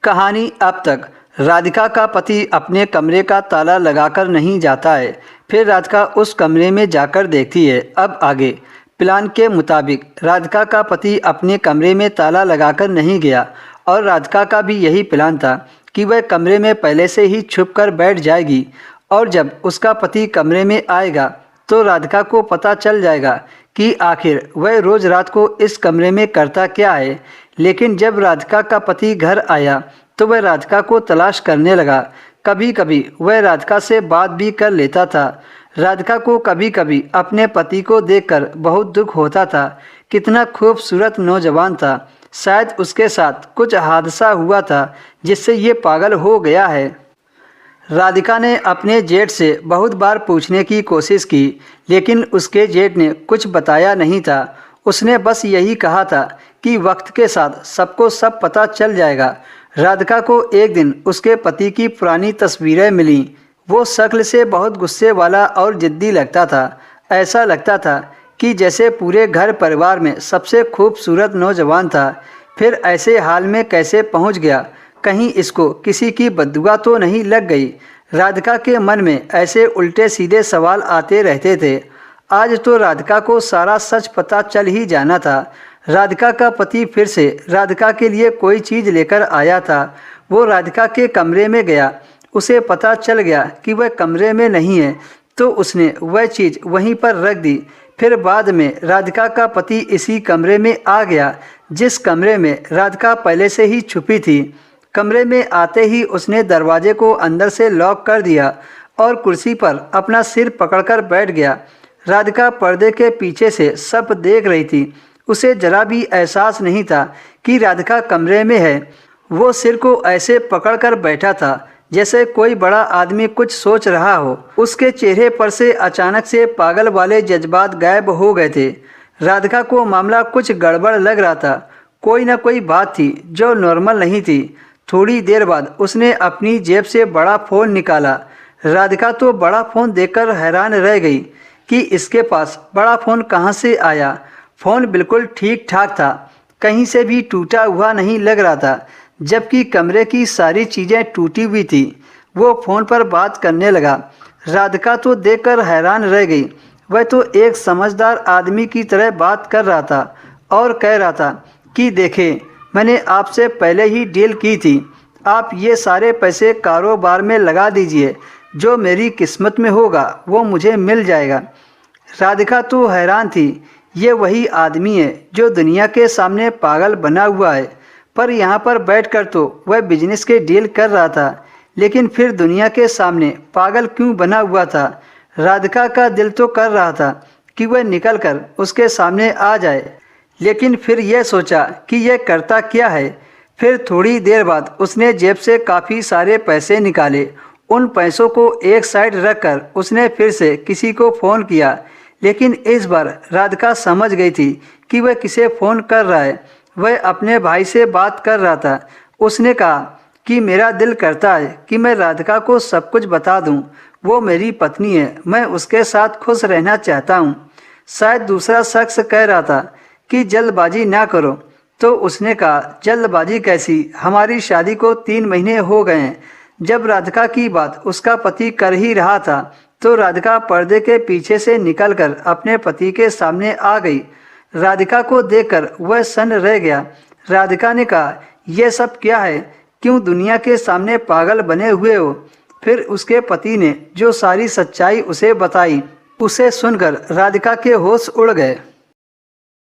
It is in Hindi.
कहानी अब तक। राधिका का पति अपने कमरे का ताला लगाकर नहीं जाता है। फिर राधिका उस कमरे में जाकर देखती है। अब आगे प्लान के मुताबिक राधिका का पति अपने कमरे में ताला लगाकर नहीं गया और राधिका का भी यही प्लान था कि वह कमरे में पहले से ही छुपकर बैठ जाएगी और जब उसका पति कमरे में आएगा तो राधिका को पता चल जाएगा कि आखिर वह रोज़ रात को इस कमरे में करता क्या है। लेकिन जब राधिका का पति घर आया तो वह राधिका को तलाश करने लगा। कभी कभी वह राधिका से बात भी कर लेता था। राधिका को कभी कभी अपने पति को देखकर बहुत दुख होता था। कितना खूबसूरत नौजवान था। शायद उसके साथ कुछ हादसा हुआ था जिससे ये पागल हो गया है। राधिका ने अपने जेठ से बहुत बार पूछने की कोशिश की लेकिन उसके जेठ ने कुछ बताया नहीं था। उसने बस यही कहा था कि वक्त के साथ सबको सब पता चल जाएगा। राधिका को एक दिन उसके पति की पुरानी तस्वीरें मिलीं। वो शक्ल से बहुत गुस्से वाला और जिद्दी लगता था। ऐसा लगता था कि जैसे पूरे घर परिवार में सबसे खूबसूरत नौजवान था। फिर ऐसे हाल में कैसे पहुंच गया? कहीं इसको किसी की बद्दुआ तो नहीं लग गई? राधिका के मन में ऐसे उल्टे सीधे सवाल आते रहते थे। आज तो राधिका को सारा सच पता चल ही जाना था। राधिका का पति फिर से राधिका के लिए कोई चीज़ लेकर आया था। वो राधिका के कमरे में गया। उसे पता चल गया कि वह कमरे में नहीं है तो उसने वह चीज़ वहीं पर रख दी। फिर बाद में राधिका का पति इसी कमरे में आ गया जिस कमरे में राधिका पहले से ही छुपी थी। कमरे में आते ही उसने दरवाजे को अंदर से लॉक कर दिया और कुर्सी पर अपना सिर पकड़कर बैठ गया। राधिका पर्दे के पीछे से सब देख रही थी। उसे जरा भी एहसास नहीं था कि राधिका कमरे में है। वो सिर को ऐसे पकड़कर बैठा था जैसे कोई बड़ा आदमी कुछ सोच रहा हो। उसके चेहरे पर से अचानक से पागल वाले जज्बात गायब हो गए थे। राधिका को मामला कुछ गड़बड़ लग रहा था। कोई ना कोई बात थी जो नॉर्मल नहीं थी। थोड़ी देर बाद उसने अपनी जेब से बड़ा फ़ोन निकाला। राधिका तो बड़ा फ़ोन देखकर हैरान रह गई कि इसके पास बड़ा फ़ोन कहाँ से आया। फ़ोन बिल्कुल ठीक ठाक था, कहीं से भी टूटा हुआ नहीं लग रहा था, जबकि कमरे की सारी चीज़ें टूटी हुई थी। वो फ़ोन पर बात करने लगा। राधिका तो देखकर हैरान रह गई। वह तो एक समझदार आदमी की तरह बात कर रहा था और कह रहा था कि देखें, मैंने आपसे पहले ही डील की थी। आप ये सारे पैसे कारोबार में लगा दीजिए। जो मेरी किस्मत में होगा वो मुझे मिल जाएगा। राधिका तो हैरान थी। ये वही आदमी है जो दुनिया के सामने पागल बना हुआ है, पर यहाँ पर बैठकर तो वह बिजनेस के डील कर रहा था। लेकिन फिर दुनिया के सामने पागल क्यों बना हुआ था? राधिका का दिल तो कर रहा था कि वह निकलकर उसके सामने आ जाए, लेकिन फिर यह सोचा कि यह करता क्या है। फिर थोड़ी देर बाद उसने जेब से काफ़ी सारे पैसे निकाले। उन पैसों को एक साइड रखकर उसने फिर से किसी को फ़ोन किया, लेकिन इस बार राधिका समझ गई थी कि वह किसे फ़ोन कर रहा है। वह अपने भाई से बात कर रहा था। उसने कहा कि मेरा दिल करता है कि मैं राधिका को सब कुछ बता दूं। वो मेरी पत्नी है, मैं उसके साथ खुश रहना चाहता हूं। शायद दूसरा शख्स कह रहा था कि जल्दबाजी ना करो, तो उसने कहा जल्दबाजी कैसी, हमारी शादी को 3 महीने हो गए हैं। जब राधिका की बात उसका पति कर ही रहा था तो राधिका पर्दे के पीछे से निकलकर अपने पति के सामने आ गई। राधिका को देखकर वह सन्न रह गया। राधिका ने कहा, यह सब क्या है? क्यों दुनिया के सामने पागल बने हुए हो? फिर उसके पति ने जो सारी सच्चाई उसे बताई, उसे सुनकर राधिका के होश उड़ गए।